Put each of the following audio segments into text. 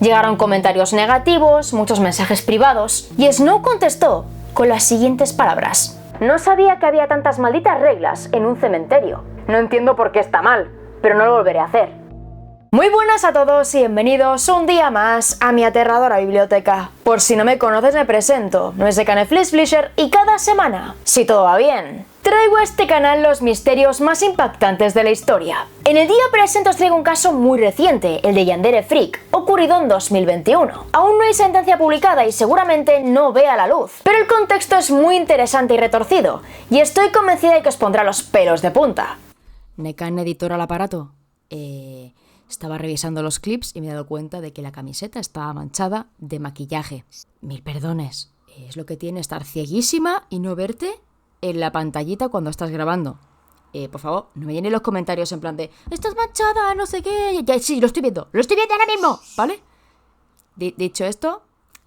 Llegaron comentarios negativos, muchos mensajes privados, y Snow contestó con las siguientes palabras: no sabía que había tantas malditas reglas en un cementerio. No entiendo por qué está mal, pero no lo volveré a hacer. Muy buenas a todos y bienvenidos un día más a mi aterradora biblioteca. Por si no me conoces me presento, no es de Caneflisher y cada semana, si todo va bien, traigo a este canal los misterios más impactantes de la historia. En el día presente os traigo un caso muy reciente, el de Yandere Freak, ocurrido en 2021. Aún no hay sentencia publicada y seguramente no vea la luz, pero el contexto es muy interesante y retorcido, y estoy convencida de que os pondrá los pelos de punta. Necan editor al aparato. Estaba revisando los clips y me he dado cuenta de que la camiseta estaba manchada de maquillaje. Mil perdones. Es lo que tiene estar cieguísima y no verte en la pantallita cuando estás grabando. Por favor, no me llenen los comentarios en plan de estás manchada, no sé qué. Ya, sí, lo estoy viendo ahora mismo, ¿vale? Dicho esto,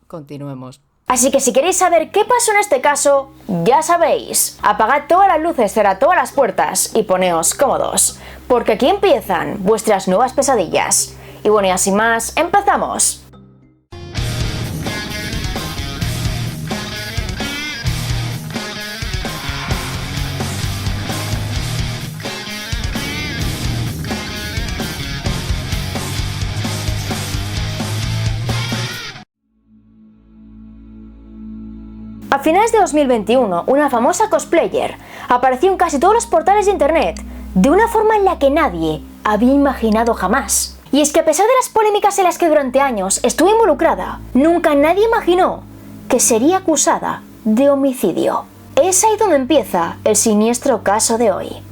continuemos. Así que si queréis saber qué pasó en este caso, ya sabéis, apagad todas las luces, cerrad todas las puertas y poneos cómodos, porque aquí empiezan vuestras nuevas pesadillas. Y bueno, y sin más, ¡empezamos! A finales de 2021, una famosa cosplayer apareció en casi todos los portales de internet de una forma en la que nadie había imaginado jamás. Y es que a pesar de las polémicas en las que durante años estuvo involucrada, nunca nadie imaginó que sería acusada de homicidio. Es ahí donde empieza el siniestro caso de hoy.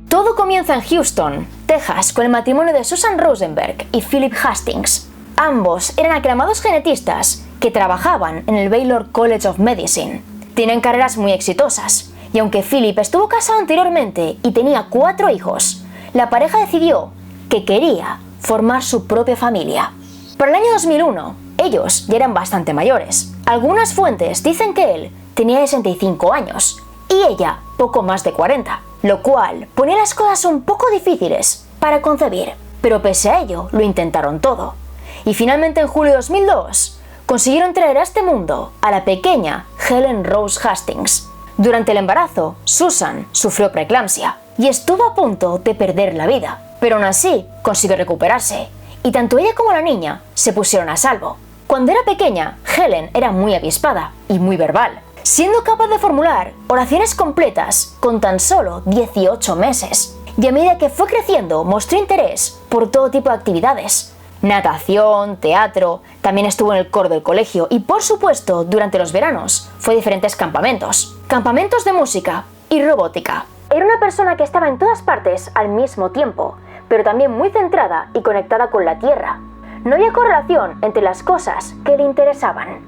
Todo comienza en Houston, Texas, con el matrimonio de Susan Rosenberg y Philip Hastings. Ambos eran aclamados genetistas que trabajaban en el Baylor College of Medicine. Tienen carreras muy exitosas, y aunque Philip estuvo casado anteriormente y tenía 4 hijos, la pareja decidió que quería formar su propia familia. Para el año 2001, ellos ya eran bastante mayores. Algunas fuentes dicen que él tenía 65 años y ella poco más de 40, lo cual ponía las cosas un poco difíciles para concebir. Pero pese a ello, lo intentaron todo. Y finalmente en julio de 2002 consiguieron traer a este mundo a la pequeña Helen Rose Hastings. Durante el embarazo, Susan sufrió preeclampsia y estuvo a punto de perder la vida, pero aún así consiguió recuperarse, y tanto ella como la niña se pusieron a salvo. Cuando era pequeña, Helen era muy avispada y muy verbal, siendo capaz de formular oraciones completas con tan solo 18 meses. Y a medida que fue creciendo, mostró interés por todo tipo de actividades. Natación, teatro, también estuvo en el coro del colegio y por supuesto durante los veranos fue a diferentes campamentos de música y robótica. Era una persona que estaba en todas partes al mismo tiempo, pero también muy centrada y conectada con la tierra. No había correlación entre las cosas que le interesaban.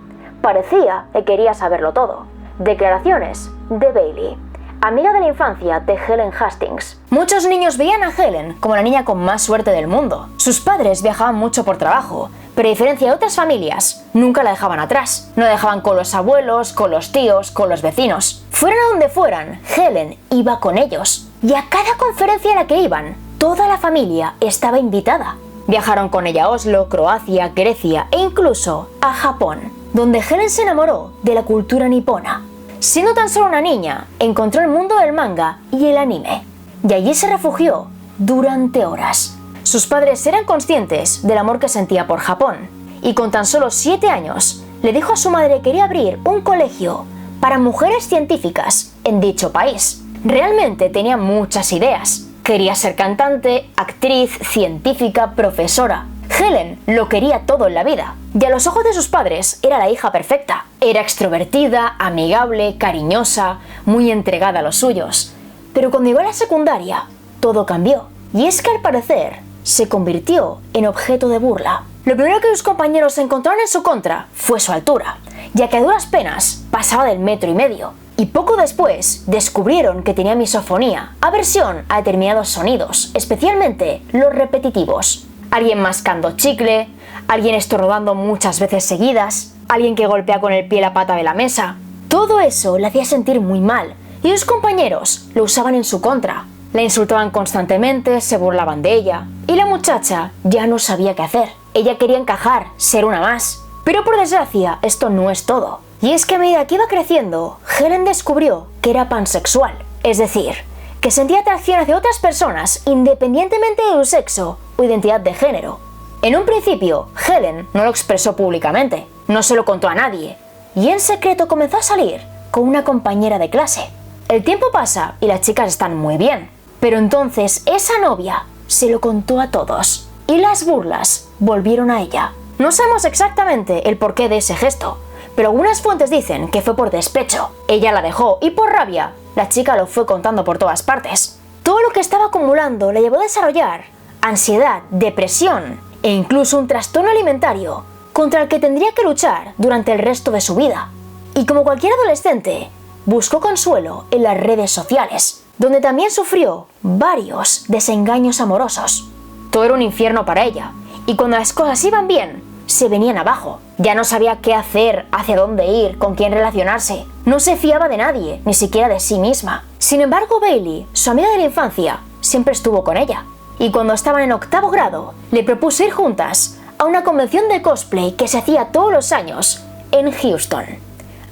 Parecía que quería saberlo todo. Declaraciones de Bailey, amiga de la infancia de Helen Hastings. Muchos niños veían a Helen como la niña con más suerte del mundo. Sus padres viajaban mucho por trabajo, pero a diferencia de otras familias, nunca la dejaban atrás. No la dejaban con los abuelos, con los tíos, con los vecinos. Fueran a donde fueran, Helen iba con ellos. Y a cada conferencia a la que iban, toda la familia estaba invitada. Viajaron con ella a Oslo, Croacia, Grecia e incluso a Japón, donde Helen se enamoró de la cultura nipona. Siendo tan solo una niña, encontró el mundo del manga y el anime, y allí se refugió durante horas. Sus padres eran conscientes del amor que sentía por Japón, y con tan solo 7 años le dijo a su madre que quería abrir un colegio para mujeres científicas en dicho país. Realmente tenía muchas ideas. Quería ser cantante, actriz, científica, profesora. Helen lo quería todo en la vida, y a los ojos de sus padres era la hija perfecta. Era extrovertida, amigable, cariñosa, muy entregada a los suyos. Pero cuando llegó a la secundaria, todo cambió. Y es que al parecer, se convirtió en objeto de burla. Lo primero que sus compañeros encontraron en su contra fue su altura, ya que a duras penas pasaba del 1,5 metros. Y poco después descubrieron que tenía misofonía, aversión a determinados sonidos, especialmente los repetitivos. Alguien mascando chicle, alguien estornudando muchas veces seguidas, alguien que golpea con el pie la pata de la mesa. Todo eso le hacía sentir muy mal y sus compañeros lo usaban en su contra. La insultaban constantemente, se burlaban de ella, y la muchacha ya no sabía qué hacer. Ella quería encajar, ser una más. Pero por desgracia, esto no es todo. Y es que a medida que iba creciendo, Helen descubrió que era pansexual, es decir, que sentía atracción hacia otras personas independientemente de su sexo o identidad de género. En un principio, Helen no lo expresó públicamente, no se lo contó a nadie, y en secreto comenzó a salir con una compañera de clase. El tiempo pasa y las chicas están muy bien, pero entonces esa novia se lo contó a todos, y las burlas volvieron a ella. No sabemos exactamente el porqué de ese gesto, pero algunas fuentes dicen que fue por despecho. Ella la dejó y por rabia, la chica lo fue contando por todas partes. Todo lo que estaba acumulando le llevó a desarrollar ansiedad, depresión e incluso un trastorno alimentario contra el que tendría que luchar durante el resto de su vida. Y como cualquier adolescente, buscó consuelo en las redes sociales, donde también sufrió varios desengaños amorosos. Todo era un infierno para ella, y cuando las cosas iban bien, se venían abajo. Ya no sabía qué hacer, hacia dónde ir, con quién relacionarse. No se fiaba de nadie, ni siquiera de sí misma. Sin embargo, Bailey, su amiga de la infancia, siempre estuvo con ella. Y cuando estaban en 8º grado, le propuso ir juntas a una convención de cosplay que se hacía todos los años en Houston,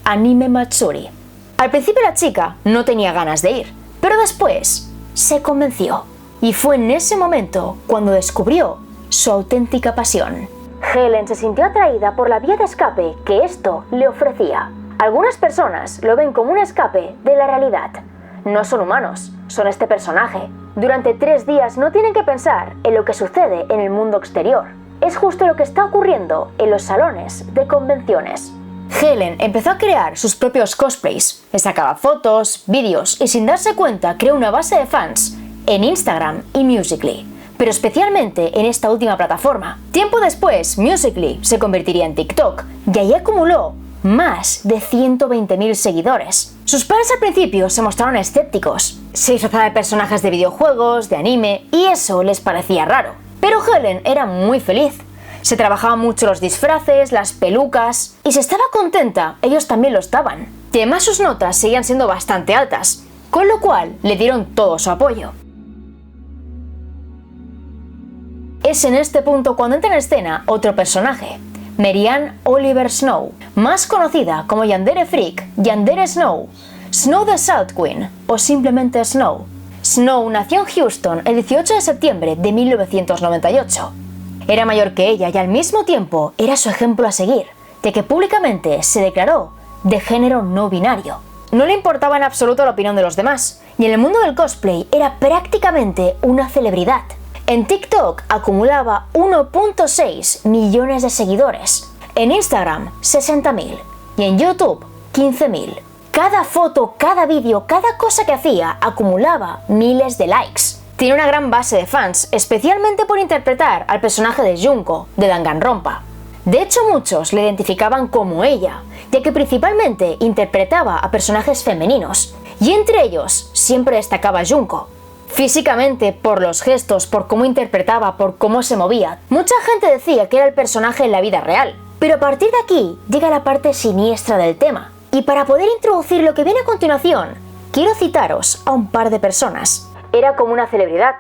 Anime Matsuri. Al principio la chica no tenía ganas de ir, pero después se convenció. Y fue en ese momento cuando descubrió su auténtica pasión. Helen se sintió atraída por la vía de escape que esto le ofrecía. Algunas personas lo ven como un escape de la realidad. No son humanos, son este personaje. Durante 3 días no tienen que pensar en lo que sucede en el mundo exterior. Es justo lo que está ocurriendo en los salones de convenciones. Helen empezó a crear sus propios cosplays. Le sacaba fotos, vídeos y sin darse cuenta creó una base de fans en Instagram y Musical.ly, pero especialmente en esta última plataforma. Tiempo después, Musical.ly se convertiría en TikTok y ahí acumuló más de 120.000 seguidores. Sus padres al principio se mostraron escépticos. Se disfrazaba de personajes de videojuegos, de anime, y eso les parecía raro. Pero Helen era muy feliz. Se trabajaban mucho los disfraces, las pelucas, y si estaba contenta, ellos también lo estaban. Y además sus notas seguían siendo bastante altas, con lo cual le dieron todo su apoyo. Es en este punto cuando entra en escena otro personaje, Marianne Oliver Snow, más conocida como Yandere Freak, Yandere Snow, Snow the Salt Queen o simplemente Snow. Snow nació en Houston el 18 de septiembre de 1998. Era mayor que ella y al mismo tiempo era su ejemplo a seguir, ya que públicamente se declaró de género no binario. No le importaba en absoluto la opinión de los demás, y en el mundo del cosplay era prácticamente una celebridad. En TikTok acumulaba 1.6 millones de seguidores, en Instagram 60.000 y en YouTube 15.000. Cada foto, cada vídeo, cada cosa que hacía acumulaba miles de likes. Tiene una gran base de fans, especialmente por interpretar al personaje de Junko, de Danganronpa. De hecho, muchos le identificaban como ella, ya que principalmente interpretaba a personajes femeninos, y entre ellos siempre destacaba Junko. Físicamente, por los gestos, por cómo interpretaba, por cómo se movía, mucha gente decía que era el personaje en la vida real. Pero a partir de aquí llega la parte siniestra del tema. Y para poder introducir lo que viene a continuación, quiero citaros a un par de personas. Era como una celebridad,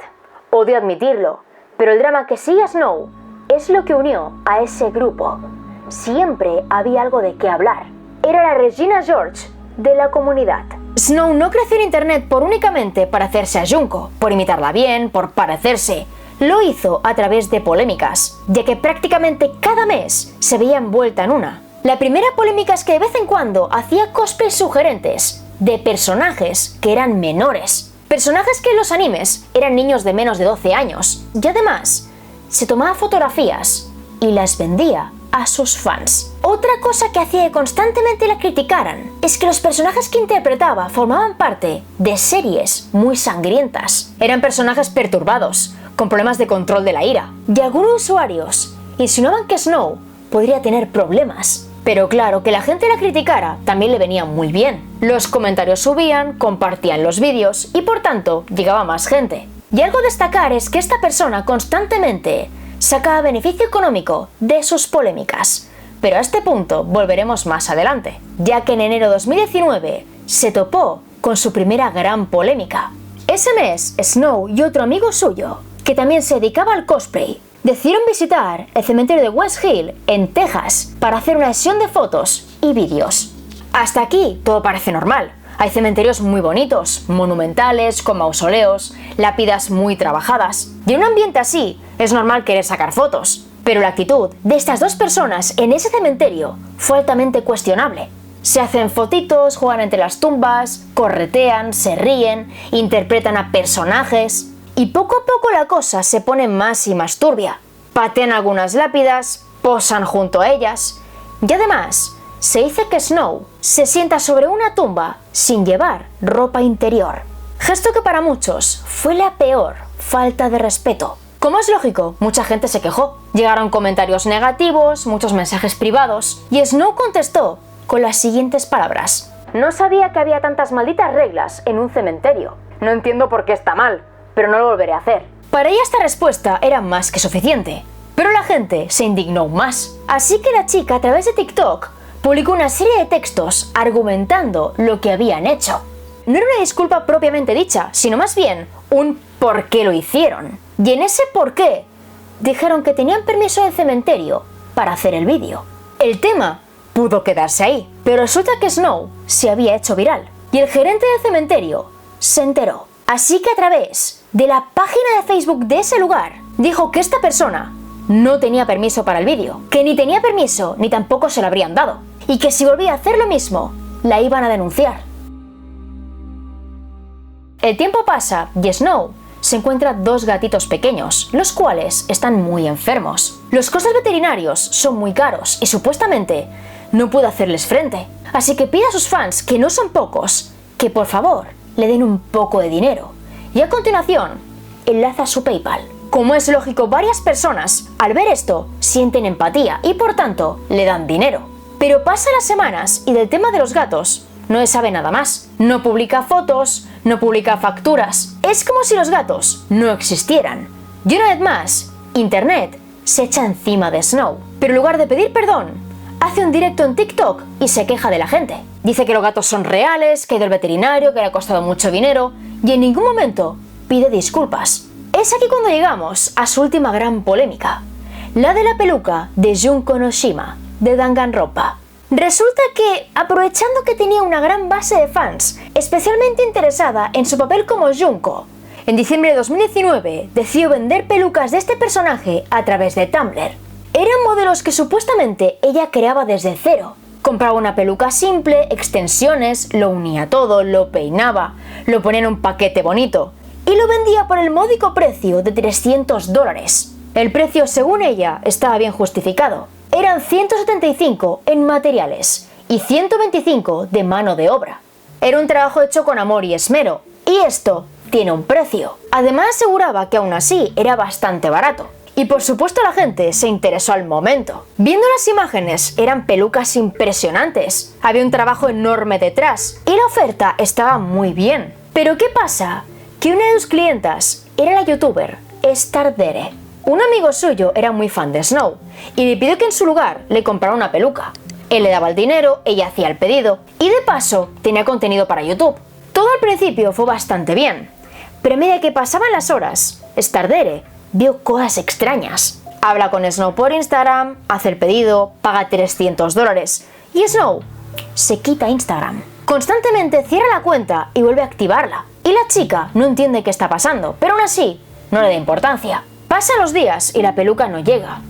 odio admitirlo, pero el drama que sigue a Snow es lo que unió a ese grupo. Siempre había algo de qué hablar. Era la Regina George de la comunidad. Snow no creció en internet por únicamente parecerse a Junko, por imitarla bien, por parecerse. Lo hizo a través de polémicas, ya que prácticamente cada mes se veía envuelta en una. La primera polémica es que de vez en cuando hacía cosplays sugerentes de personajes que eran menores. Personajes que en los animes eran niños de menos de 12 años. Y además, se tomaba fotografías y las vendía a sus fans. Otra cosa que hacía que constantemente la criticaran es que los personajes que interpretaba formaban parte de series muy sangrientas. Eran personajes perturbados, con problemas de control de la ira. Y algunos usuarios insinuaban que Snow podría tener problemas. Pero claro, que la gente la criticara también le venía muy bien. Los comentarios subían, compartían los vídeos y por tanto llegaba más gente. Y algo a destacar es que esta persona constantemente sacaba beneficio económico de sus polémicas. Pero a este punto volveremos más adelante, ya que en enero de 2019 se topó con su primera gran polémica. Ese mes, Snow y otro amigo suyo, que también se dedicaba al cosplay, decidieron visitar el cementerio de West Hill, en Texas, para hacer una sesión de fotos y vídeos. Hasta aquí todo parece normal. Hay cementerios muy bonitos, monumentales, con mausoleos, lápidas muy trabajadas. Y en un ambiente así, es normal querer sacar fotos. Pero la actitud de estas dos personas en ese cementerio fue altamente cuestionable. Se hacen fotitos, juegan entre las tumbas, corretean, se ríen, interpretan a personajes. Y poco a poco la cosa se pone más y más turbia. Patean algunas lápidas, posan junto a ellas. Y además, se dice que Snow se sienta sobre una tumba sin llevar ropa interior. Gesto que para muchos fue la peor falta de respeto. Como es lógico, mucha gente se quejó. Llegaron comentarios negativos, muchos mensajes privados, y Snow contestó con las siguientes palabras: no sabía que había tantas malditas reglas en un cementerio. No entiendo por qué está mal, pero no lo volveré a hacer. Para ella esta respuesta era más que suficiente, pero la gente se indignó más. Así que la chica, a través de TikTok, publicó una serie de textos argumentando lo que habían hecho. No era una disculpa propiamente dicha, sino más bien un por qué lo hicieron. Y en ese por qué dijeron que tenían permiso del cementerio para hacer el vídeo. El tema pudo quedarse ahí, pero resulta que Snow se había hecho viral y el gerente del cementerio se enteró. Así que a través de la página de Facebook de ese lugar dijo que esta persona no tenía permiso para el vídeo, que ni tenía permiso ni tampoco se lo habrían dado, y que si volvía a hacer lo mismo, la iban a denunciar. El tiempo pasa y Snow se encuentra dos gatitos pequeños, los cuales están muy enfermos. Los costes veterinarios son muy caros y supuestamente no puede hacerles frente. Así que pide a sus fans, que no son pocos, que por favor le den un poco de dinero. Y a continuación, enlaza su PayPal. Como es lógico, varias personas al ver esto sienten empatía y por tanto le dan dinero. Pero pasan las semanas y del tema de los gatos no se sabe nada más. No publica fotos, no publica facturas. Es como si los gatos no existieran. Y una vez más, Internet se echa encima de Snow. Pero en lugar de pedir perdón, hace un directo en TikTok y se queja de la gente. Dice que los gatos son reales, que ha ido al veterinario, que le ha costado mucho dinero, y en ningún momento pide disculpas. Es aquí cuando llegamos a su última gran polémica, la de la peluca de Junko Noshima, de Danganronpa. Resulta que, aprovechando que tenía una gran base de fans, especialmente interesada en su papel como Junko, en diciembre de 2019 decidió vender pelucas de este personaje a través de Tumblr. Eran modelos que supuestamente ella creaba desde cero. Compraba una peluca simple, extensiones, lo unía todo, lo peinaba, lo ponía en un paquete bonito y lo vendía por el módico precio de $300. El precio, según ella, estaba bien justificado. Eran 175 en materiales y 125 de mano de obra. Era un trabajo hecho con amor y esmero, y esto tiene un precio. Además aseguraba que aún así era bastante barato. Y por supuesto la gente se interesó al momento. Viendo las imágenes, eran pelucas impresionantes. Había un trabajo enorme detrás y la oferta estaba muy bien. Pero ¿qué pasa? Que una de sus clientas era la youtuber Stardere. Un amigo suyo era muy fan de Snow y le pidió que en su lugar le comprara una peluca. Él le daba el dinero, ella hacía el pedido y de paso tenía contenido para YouTube. Todo al principio fue bastante bien, pero a medida que pasaban las horas, Stardere vio cosas extrañas. Habla con Snow por Instagram, hace el pedido, paga $300 y Snow se quita Instagram. Constantemente cierra la cuenta y vuelve a activarla. Y la chica no entiende qué está pasando, pero aún así no le da importancia. Pasan los días y la peluca no llega.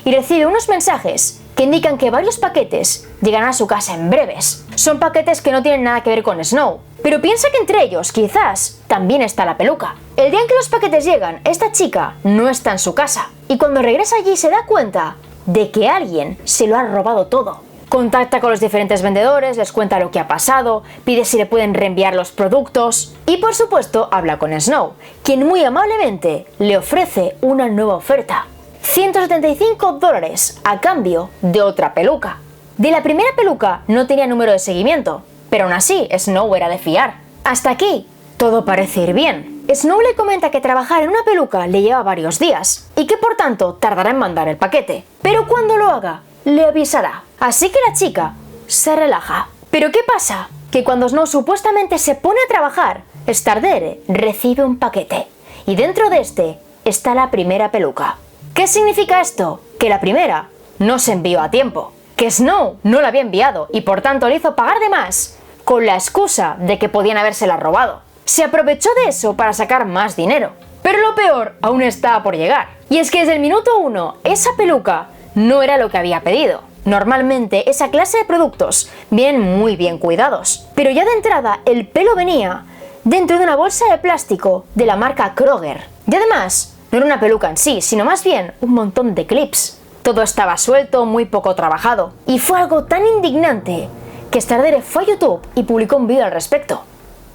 Y recibe unos mensajes que indican que varios paquetes llegarán a su casa en breves. Son paquetes que no tienen nada que ver con Snow, pero piensa que entre ellos quizás también está la peluca. El día en que los paquetes llegan, esta chica no está en su casa. Y cuando regresa allí se da cuenta de que alguien se lo ha robado todo. Contacta con los diferentes vendedores, les cuenta lo que ha pasado, pide si le pueden reenviar los productos y por supuesto habla con Snow, quien muy amablemente le ofrece una nueva oferta. $175 a cambio de otra peluca. De la primera peluca no tenía número de seguimiento, pero aún así Snow era de fiar. Hasta aquí todo parece ir bien. Snow le comenta que trabajar en una peluca le lleva varios días y que por tanto tardará en mandar el paquete, pero cuando lo haga le avisará. Así que la chica se relaja. Pero ¿qué pasa? Que cuando Snow supuestamente se pone a trabajar, Stardare recibe un paquete y dentro de este está la primera peluca. ¿Qué significa esto? Que la primera no se envió a tiempo, que Snow no la había enviado y por tanto le hizo pagar de más, con la excusa de que podían habérsela robado. Se aprovechó de eso para sacar más dinero. Pero lo peor aún está por llegar. Y es que desde el minuto 1, esa peluca no era lo que había pedido. Normalmente esa clase de productos vienen muy bien cuidados. Pero ya de entrada el pelo venía dentro de una bolsa de plástico de la marca Kroger. Y además, no era una peluca en sí, sino más bien un montón de clips. Todo estaba suelto, muy poco trabajado. Y fue algo tan indignante que Stardare fue a YouTube y publicó un vídeo al respecto.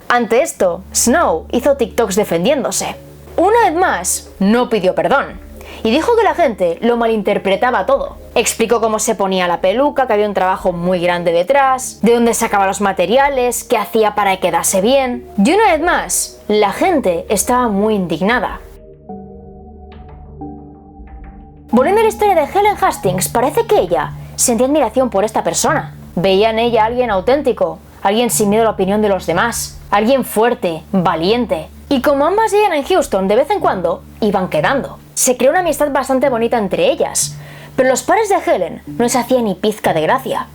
Ante esto, Snow hizo TikToks defendiéndose. Una vez más, no pidió perdón y dijo que la gente lo malinterpretaba todo. Explicó cómo se ponía la peluca, que había un trabajo muy grande detrás, de dónde sacaba los materiales, qué hacía para que quedase bien. Y una vez más, la gente estaba muy indignada. Volviendo a la historia de Helen Hastings, parece que ella sentía admiración por esta persona. Veía en ella a alguien auténtico, alguien sin miedo a la opinión de los demás, alguien fuerte, valiente. Y como ambas vivían en Houston, de vez en cuando iban quedando. Se creó una amistad bastante bonita entre ellas, pero los padres de Helen no les hacían ni pizca de gracia.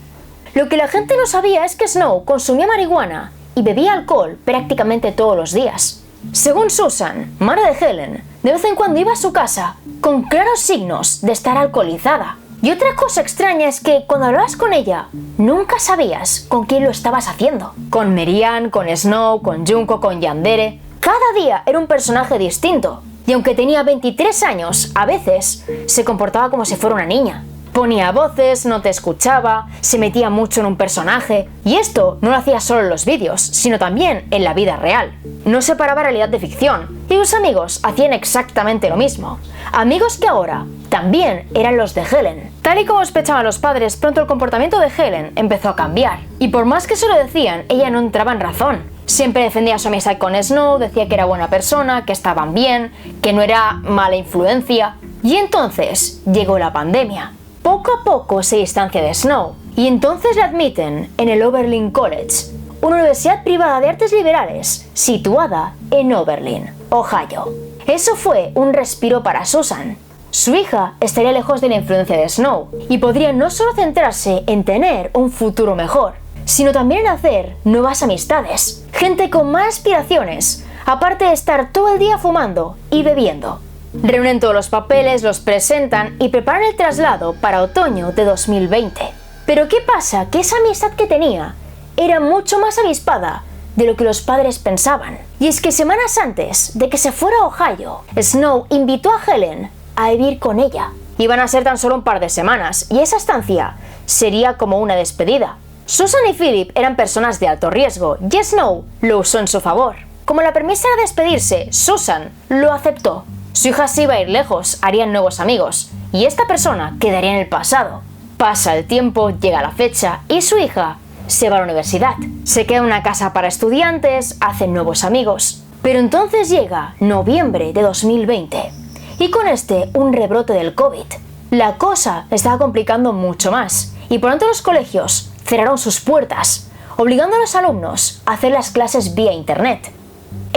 Lo que la gente no sabía es que Snow consumía marihuana y bebía alcohol prácticamente todos los días. Según Susan, madre de Helen, de vez en cuando iba a su casa con claros signos de estar alcoholizada. Y otra cosa extraña es que cuando hablabas con ella, nunca sabías con quién lo estabas haciendo. Con Marianne, con Snow, con Junko, con Yandere. Cada día era un personaje distinto. Y aunque tenía 23 años, a veces se comportaba como si fuera una niña. Ponía voces, no te escuchaba, se metía mucho en un personaje. Y esto no lo hacía solo en los vídeos, sino también en la vida real. No separaba realidad de ficción. Y sus amigos hacían exactamente lo mismo. Amigos que ahora también eran los de Helen. Tal y como sospechaban los padres, pronto el comportamiento de Helen empezó a cambiar. Y por más que se lo decían, ella no entraba en razón. Siempre defendía su amistad con Snow, decía que era buena persona, que estaban bien, que no era mala influencia. Y entonces llegó la pandemia. Poco a poco se distancia de Snow y entonces la admiten en el Oberlin College, una universidad privada de artes liberales situada en Oberlin, Ohio. Eso fue un respiro para Susan. Su hija estaría lejos de la influencia de Snow y podría no solo centrarse en tener un futuro mejor, sino también en hacer nuevas amistades, gente con más aspiraciones, aparte de estar todo el día fumando y bebiendo. Reúnen todos los papeles, los presentan y preparan el traslado para otoño de 2020. Pero ¿qué pasa? Que esa amistad que tenía era mucho más avispada de lo que los padres pensaban. Y es que semanas antes de que se fuera a Ohio, Snow invitó a Helen a vivir con ella. Iban a ser tan solo un par de semanas y esa estancia sería como una despedida. Susan y Philip eran personas de alto riesgo y Snow lo usó en su favor. Como la permisa era despedirse, Susan lo aceptó. Su hija se iba a ir lejos, harían nuevos amigos, y esta persona quedaría en el pasado. Pasa el tiempo, llega la fecha, y su hija se va a la universidad. Se queda en una casa para estudiantes, hacen nuevos amigos. Pero entonces llega noviembre de 2020, y con un rebrote del COVID. La cosa estaba complicando mucho más, y por tanto los colegios cerraron sus puertas, obligando a los alumnos a hacer las clases vía internet.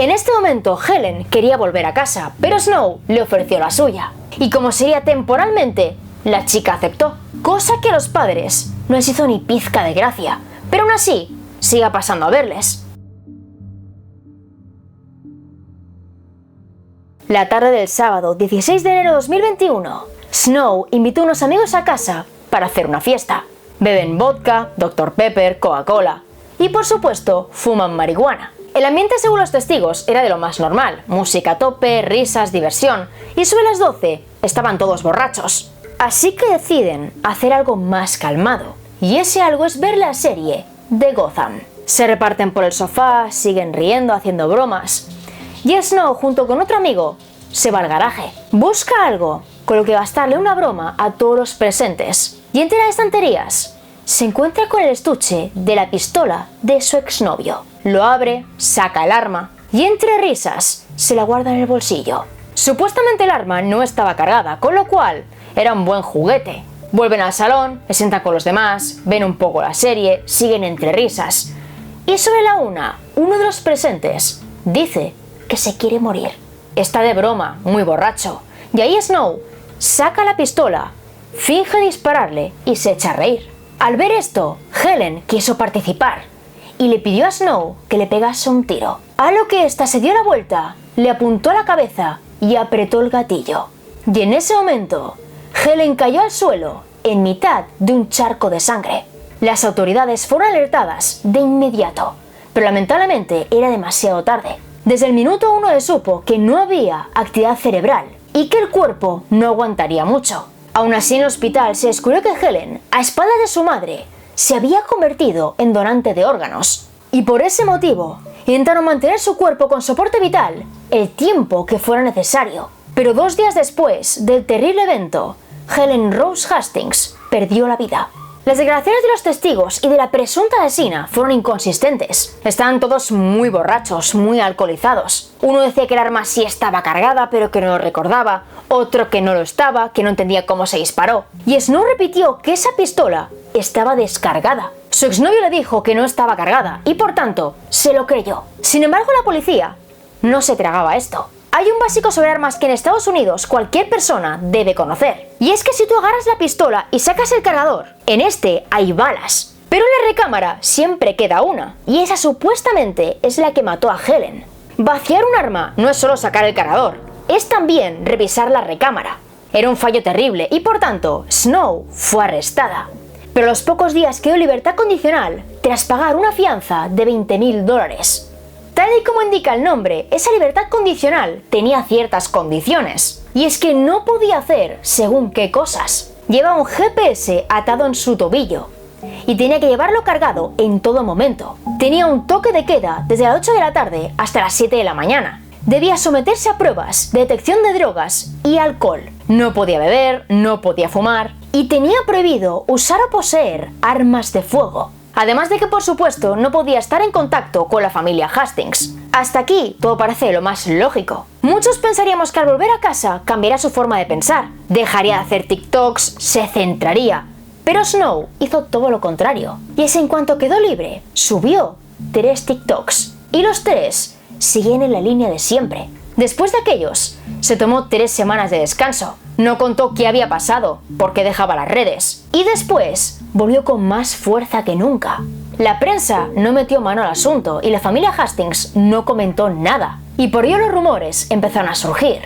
En este momento Helen quería volver a casa, pero Snow le ofreció la suya. Y como sería temporalmente, la chica aceptó. Cosa que a los padres no les hizo ni pizca de gracia, pero aún así se iba pasando a verles. La tarde del sábado 16 de enero de 2021, Snow invitó a unos amigos a casa para hacer una fiesta. Beben vodka, Dr. Pepper, Coca-Cola y por supuesto fuman marihuana. El ambiente, según los testigos, era de lo más normal. Música a tope, risas, diversión. Y sobre las 12 estaban todos borrachos. Así que deciden hacer algo más calmado. Y ese algo es ver la serie de Gotham. Se reparten por el sofá, siguen riendo, haciendo bromas. Y Snow, junto con otro amigo, se va al garaje. Busca algo con lo que gastarle una broma a todos los presentes. Y entre las estanterías se encuentra con el estuche de la pistola de su exnovio. Lo abre, saca el arma y entre risas se la guarda en el bolsillo. Supuestamente el arma no estaba cargada, con lo cual era un buen juguete. Vuelven al salón, se sientan con los demás, ven un poco la serie, siguen entre risas. Y sobre la 1, uno de los presentes dice que se quiere morir. Está de broma, muy borracho, y ahí Snow saca la pistola, finge dispararle y se echa a reír. Al ver esto, Helen quiso participar y le pidió a Snow que le pegase un tiro, a lo que ésta se dio la vuelta, le apuntó a la cabeza y apretó el gatillo. Y en ese momento, Helen cayó al suelo en mitad de un charco de sangre. Las autoridades fueron alertadas de inmediato, pero lamentablemente era demasiado tarde. Desde el minuto 1 se supo que no había actividad cerebral y que el cuerpo no aguantaría mucho. Aún así, en el hospital se descubrió que Helen, a espaldas de su madre, se había convertido en donante de órganos. Y por ese motivo, intentaron mantener su cuerpo con soporte vital el tiempo que fuera necesario. Pero 2 días después del terrible evento, Helen Rose Hastings perdió la vida. Las declaraciones de los testigos y de la presunta asesina fueron inconsistentes. Estaban todos muy borrachos, muy alcoholizados. Uno decía que el arma sí estaba cargada, pero que no lo recordaba. Otro que no lo estaba, que no entendía cómo se disparó. Y Snow repitió que esa pistola estaba descargada. Su exnovio le dijo que no estaba cargada y por tanto se lo creyó. Sin embargo, la policía no se tragaba esto. Hay un básico sobre armas que en Estados Unidos cualquier persona debe conocer. Y es que si tú agarras la pistola y sacas el cargador, en este hay balas. Pero en la recámara siempre queda una. Y esa supuestamente es la que mató a Helen. Vaciar un arma no es solo sacar el cargador, es también revisar la recámara. Era un fallo terrible y por tanto Snow fue arrestada. Pero a los pocos días quedó en libertad condicional tras pagar una fianza de $20,000. Tal y como indica el nombre, esa libertad condicional tenía ciertas condiciones. Y es que no podía hacer según qué cosas. Llevaba un GPS atado en su tobillo y tenía que llevarlo cargado en todo momento. Tenía un toque de queda desde las 8 de la tarde hasta las 7 de la mañana. Debía someterse a pruebas de detección de drogas y alcohol. No podía beber, no podía fumar y tenía prohibido usar o poseer armas de fuego. Además de que, por supuesto, no podía estar en contacto con la familia Hastings. Hasta aquí todo parece lo más lógico. Muchos pensaríamos que al volver a casa cambiaría su forma de pensar, dejaría de hacer TikToks, se centraría. Pero Snow hizo todo lo contrario. Y es en cuanto quedó libre, subió 3 TikToks. Y los 3 siguen en la línea de siempre. Después de aquellos, se tomó 3 semanas de descanso. No contó qué había pasado, por qué dejaba las redes. Y después, volvió con más fuerza que nunca. La prensa no metió mano al asunto y la familia Hastings no comentó nada. Y por ello los rumores empezaron a surgir.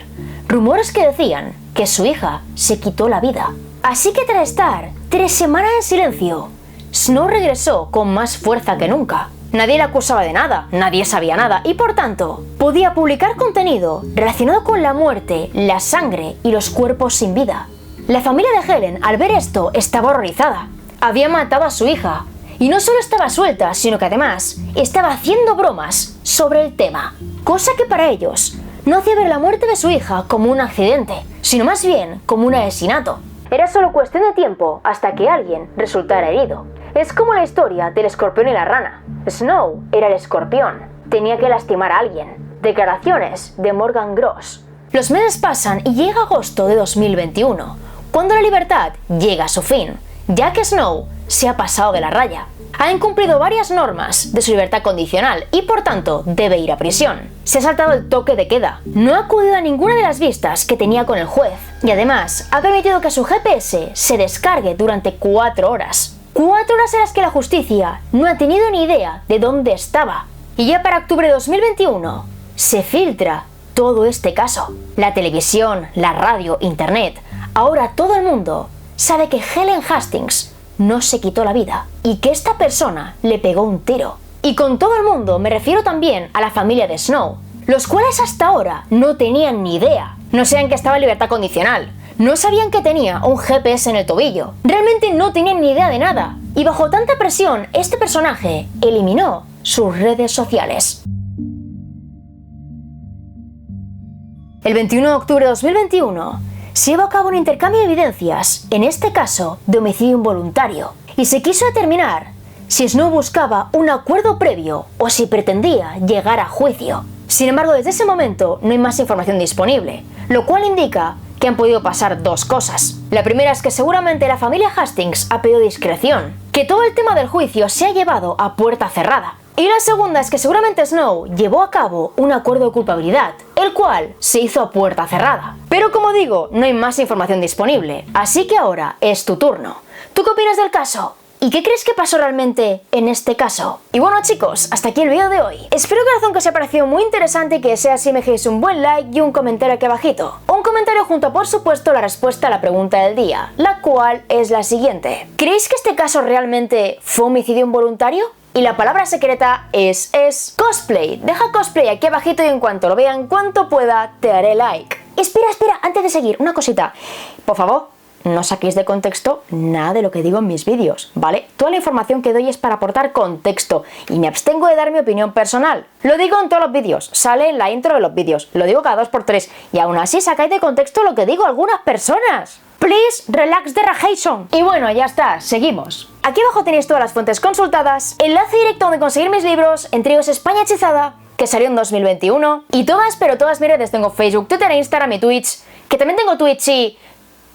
Rumores que decían que su hija se quitó la vida. Así que tras estar 3 semanas en silencio, Snow regresó con más fuerza que nunca. Nadie la acusaba de nada, nadie sabía nada y por tanto podía publicar contenido relacionado con la muerte, la sangre y los cuerpos sin vida. La familia de Helen al ver esto estaba horrorizada. Había matado a su hija y no solo estaba suelta, sino que además estaba haciendo bromas sobre el tema. Cosa que para ellos no hacía ver la muerte de su hija como un accidente, sino más bien como un asesinato. Era solo cuestión de tiempo hasta que alguien resultara herido. Es como la historia del escorpión y la rana. Snow era el escorpión. Tenía que lastimar a alguien. Declaraciones de Morgan Gross. Los meses pasan y llega agosto de 2021, cuando la libertad llega a su fin, ya que Snow se ha pasado de la raya. Ha incumplido varias normas de su libertad condicional y por tanto debe ir a prisión. Se ha saltado el toque de queda, no ha acudido a ninguna de las vistas que tenía con el juez y además ha permitido que su GPS se descargue durante 4 horas. 4 horas en las que la justicia no ha tenido ni idea de dónde estaba. Y ya para octubre de 2021 se filtra todo este caso. La televisión, la radio, internet, ahora todo el mundo sabe que Helen Hastings no se quitó la vida y que esta persona le pegó un tiro. Y con todo el mundo me refiero también a la familia de Snow, los cuales hasta ahora no tenían ni idea. No sabían que estaba en libertad condicional, no sabían que tenía un GPS en el tobillo, realmente no tenían ni idea de nada. Y bajo tanta presión, este personaje eliminó sus redes sociales. El 21 de octubre de 2021 se llevó a cabo un intercambio de evidencias, en este caso de homicidio involuntario, y se quiso determinar si Snow buscaba un acuerdo previo o si pretendía llegar a juicio. Sin embargo, desde ese momento no hay más información disponible, lo cual indica que han podido pasar 2 cosas. La primera es que seguramente la familia Hastings ha pedido discreción, que todo el tema del juicio se ha llevado a puerta cerrada. Y la segunda es que seguramente Snow llevó a cabo un acuerdo de culpabilidad, el cual se hizo a puerta cerrada. Pero como digo, no hay más información disponible, así que ahora es tu turno. ¿Tú qué opinas del caso? ¿Y qué crees que pasó realmente en este caso? Y bueno chicos, hasta aquí el vídeo de hoy. Espero corazón que os haya parecido muy interesante y que sea así me dejéis un buen like y un comentario aquí abajito. Un comentario junto a por supuesto la respuesta a la pregunta del día, la cual es la siguiente. ¿Creéis que este caso realmente fue homicidio involuntario? Y la palabra secreta es cosplay. Deja cosplay aquí abajito y en cuanto lo vea, en cuanto pueda, te haré like. Espera, antes de seguir, una cosita. Por favor, no saquéis de contexto nada de lo que digo en mis vídeos, ¿vale? Toda la información que doy es para aportar contexto y me abstengo de dar mi opinión personal. Lo digo en todos los vídeos, sale en la intro de los vídeos, lo digo cada 2×3 y aún así sacáis de contexto lo que digo algunas personas. Please relax the radiation. Y bueno, ya está, seguimos. Aquí abajo tenéis todas las fuentes consultadas, enlace directo donde conseguir mis libros, entre ellos España Hechizada, que salió en 2021, y todas, pero todas mis redes, tengo Facebook, Twitter, Instagram y Twitch, que también tengo Twitch y...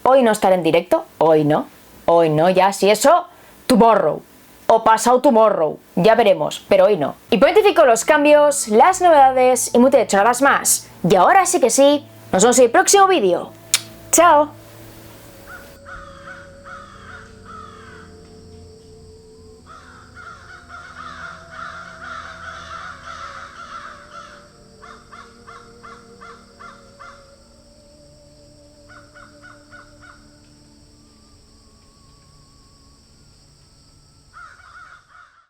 Hoy no estaré en directo, hoy no, ya, si eso, tomorrow, o pasado tomorrow, ya veremos, pero hoy no. Y pontifico los cambios, las novedades y muchas horas más. Y ahora sí que sí, nos vemos en el próximo vídeo. ¡Chao!